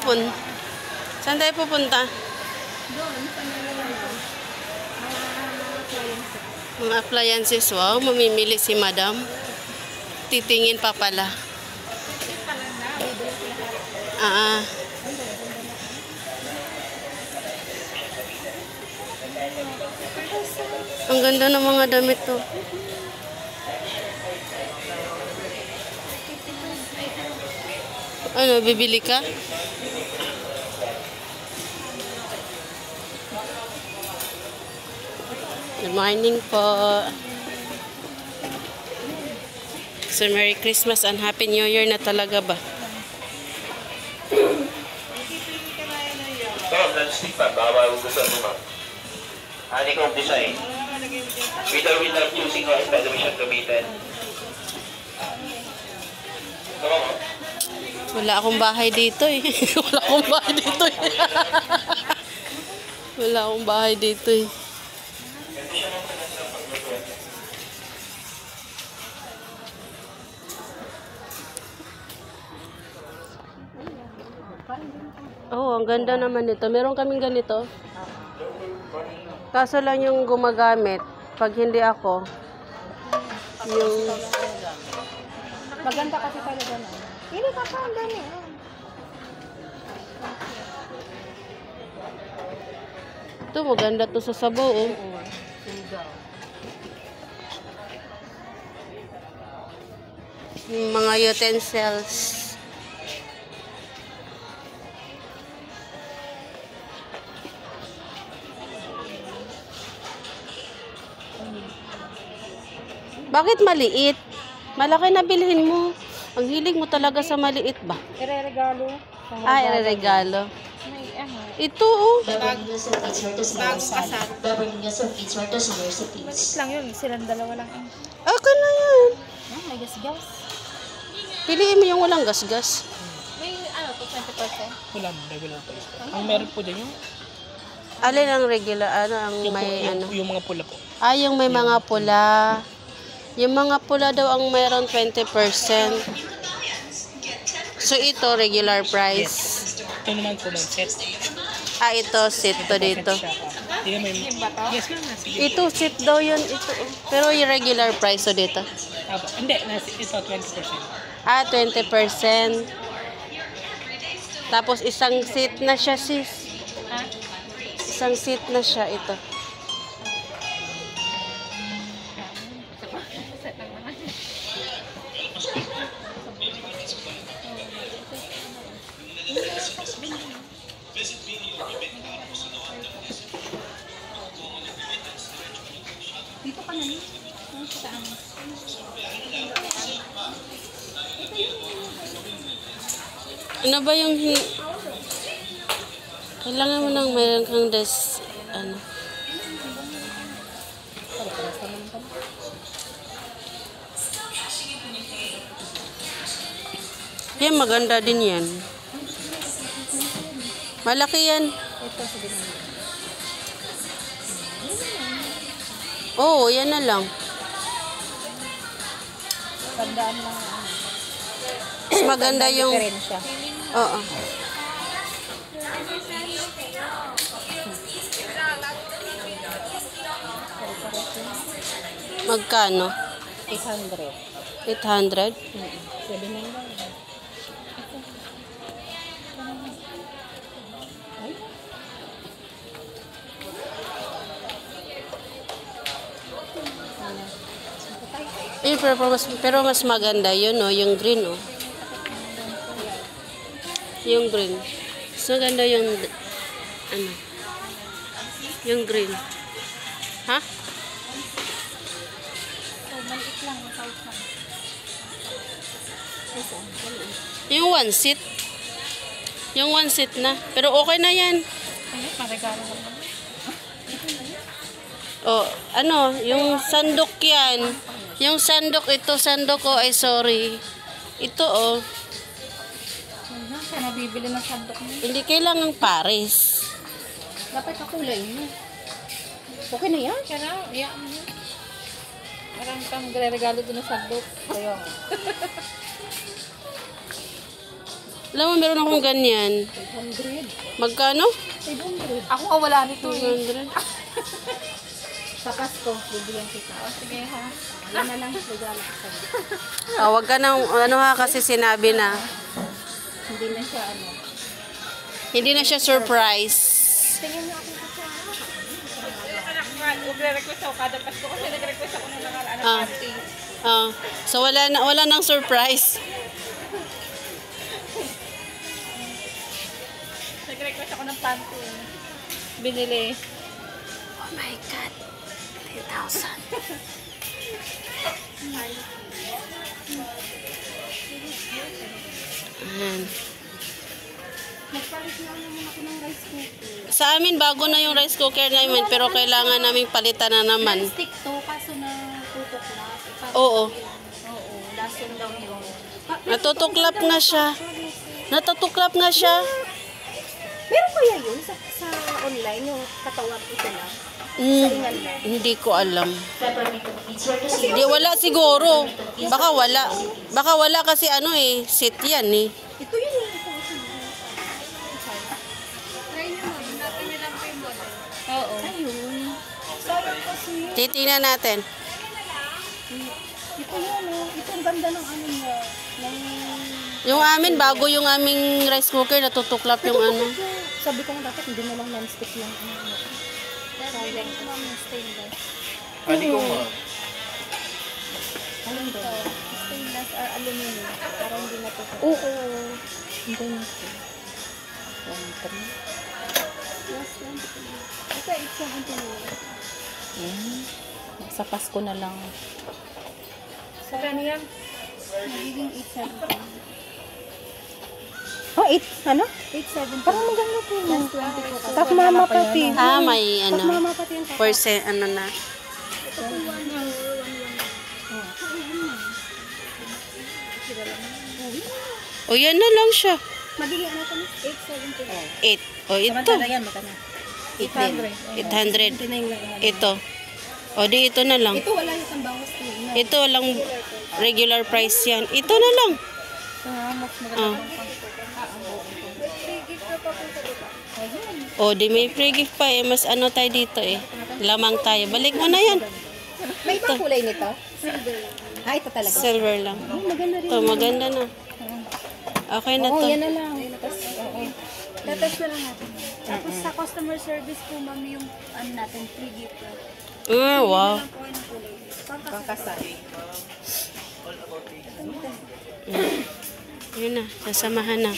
pupunta? Saan tayo pupunta? Doon, sa Mga appliances. Wow, mamimili si madam. Titingin pa pala. Ang ganda ng mga damit to. Ano, bibili ka? Good morning po. So, Merry Christmas and Happy New Year na talaga ba? Bawal gusto mo ma'am. Honeycomb design. Without using oil, pwede mo siyang gamitin. Wala akong bahay dito eh. Wala akong bahay dito eh. Wala akong bahay dito eh. Oh, ang ganda naman nito. Meron kaming ganito. Kaso lang yung gumagamit. Pag hindi ako, yung... maganda kasi talaga na. Hindi ka pa ang dami. Ito, maganda to sa sabaw oh. Yung mga utensils. Bakit maliit? Malaki na bilhin mo. Ang hilig mo talaga sa maliit ba? Ire-regalo. Ire-regalo. Ito oh. Bagong kasal. Maliit lang yun. Silang dalawa lang. Aka na yan. May gas-gas. Piliin mo yung walang gas-gas. May ano to, 20%? Wala, regular price po. Ang meron po dyan yung... Alin ang regular? Ano ang may ano? Yung mga pula po. Yung may mga pula. Yung mga pula daw ang mayroon 20%. So, ito, regular price. Ito naman po, set. Ito, set to dito. Yes, ma'am. Ito, set daw yun. Ito. Pero yung regular price to dito. Hindi, ito 20%. 20%. Tapos, isang seat na siya, sis. Isang seat na siya, ito. Dito ka na niyo. Saan? Ano ba yung... Kailangan mo nang mayroon kang ano... Yan, maganda din yan. Malaki yan. Oo, yan na lang. Tandaan lang. Mas maganda yung... Diferensya. Oo. Magkano? 800. 800? 7 lang. Pero mas maganda yun, no? Yung green, no? Yung green. Mas maganda yung, ano? Yung green. Ha? Maliit lang. Yung one seat. Yung one seat na. Pero okay na yan. Maregalo naman. Oh, ano? Yung sandok yan. Yung sandok, ito sandok ko, ay sorry. Ito, oh. Siya nabibili ng sandok niya. Hindi kailangang pares. Dapat kakulay niya. Okay na yan. Kaya na, iyak mo yan. Marami kang regalo doon ng sandok. Kaya Alam mo, meron akong ganyan. 500. Magkano? 500. Ako nga wala nito eh. 200. Sa Pasko, bibigyan kita. O, sige ha. Yan na lang, regalo ko sa'yo. Oh, wag ka nang, ano ha, kasi sinabi na. Hindi na siya, ano. Hindi na siya surprise. Tingin niyo ako sa Nagre-request ako kada Pasko kasi nagre-request ako ng mga Ah. party. So wala nang surprise. Nagre-request ako ng panty. Binili. Oh my God. 10,000. Ayan. Nagpalit na naman ako ng rice cooker. Sa amin, bago na yung rice cooker namin, pero kailangan naming palitan na naman. Stick to, kaso na tutok na. Oo. Oo, lason daw yun. Natutuklap nga siya. Natutuklap nga siya. Meron kaya yun sa online, yung katawan ito lang? Hindi ko alam. Hindi, wala siguro. Baka wala. Baka wala kasi ano eh, set yan eh. Ito yun eh. Oo. Ayun. Sayang kasi. Titingnan natin. Ito yun oh. Ito ang ganda ng ano niya. Ng... Yung amin, bago yung aming rice cooker, natutuklap yung ano. Sabi ko nga dapat hindi na lang non-stick lang. Sayang ko lang yung stainless. Ani ko ma. Alin ba? Stainless or aluminum. Para hindi natutuklap. Oo. Hindi na ito. 1.3. Yes, 1.3. Ito, 8.79. Sa Pasko na lang. Sa yan? Magiging 8.70. Oh, 8, ano? 8.70. Parang maganda po. Plus 20 po. Tak mama pati. May Tak ano, mama pati yung percent, ano na. O, yan na lang siya. magiging ano kami? 8.70. 8. O, ito. yan, magkano? 800. 800 lang yan. Ito. O, di ito na lang. Ito wala yung tambawas ko. Ito lang regular price yan. Ito na lang. Mas maganda. Ah. O, di may free gift pa eh. Mas ano tayo dito eh. Lamang tayo. Balik mo na yan. May ibang kulay nito? Silver. Ah, ito talaga. Silver lang. Maganda rin. Ito, maganda na. Okay na Oo, to. yan na lang. Oo. Tatest na lang natin. Tapos sa customer service po, ma'am, yung ano natin, free gift. Wow. Po ng kulay. Pangkasal. Yun na. Sasamahan na.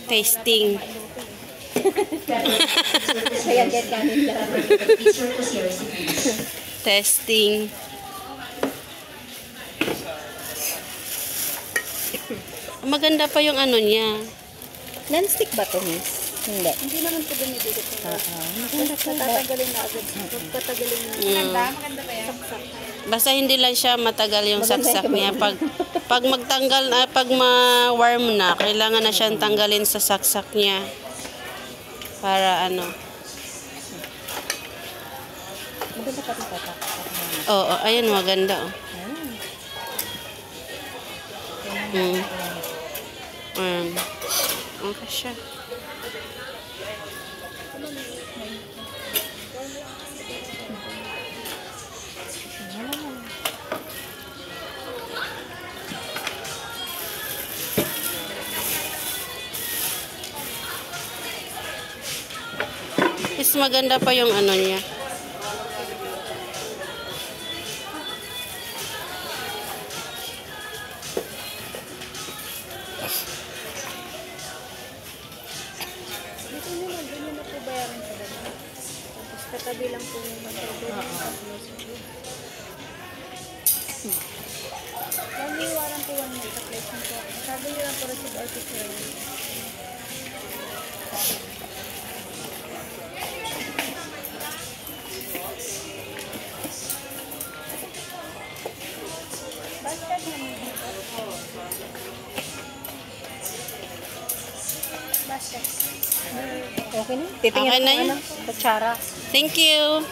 Tasting. Kaya get kanin lang. Testing. Maganda pa yung ano niya. Non-stick ba to, miss? Hindi. Hindi naman po dumidikit. Maganda pa. Tatanggalin na agad. Pagpatagalin na. Maganda ba yan? Basta hindi lang siya matagal yung saksak niya. Pag magtanggal na, pag ma-warm na, kailangan na siyang tanggalin sa saksak niya. Para ano. Maganda pa ito tatak. Oo, ayun, maganda. Oh. Okay siya. Is maganda pa yung ano niya. Dito naman, doon naman po bayaran sa dalawa. Tapos katabi lang po yung matulog. Naniwaran po 1 month sa placement po. Sabi nyo lang po receive or picture. Basket naman dito. Basket. Okay na? Titingnan Okay na ko yun. ano, kutsara. Thank you.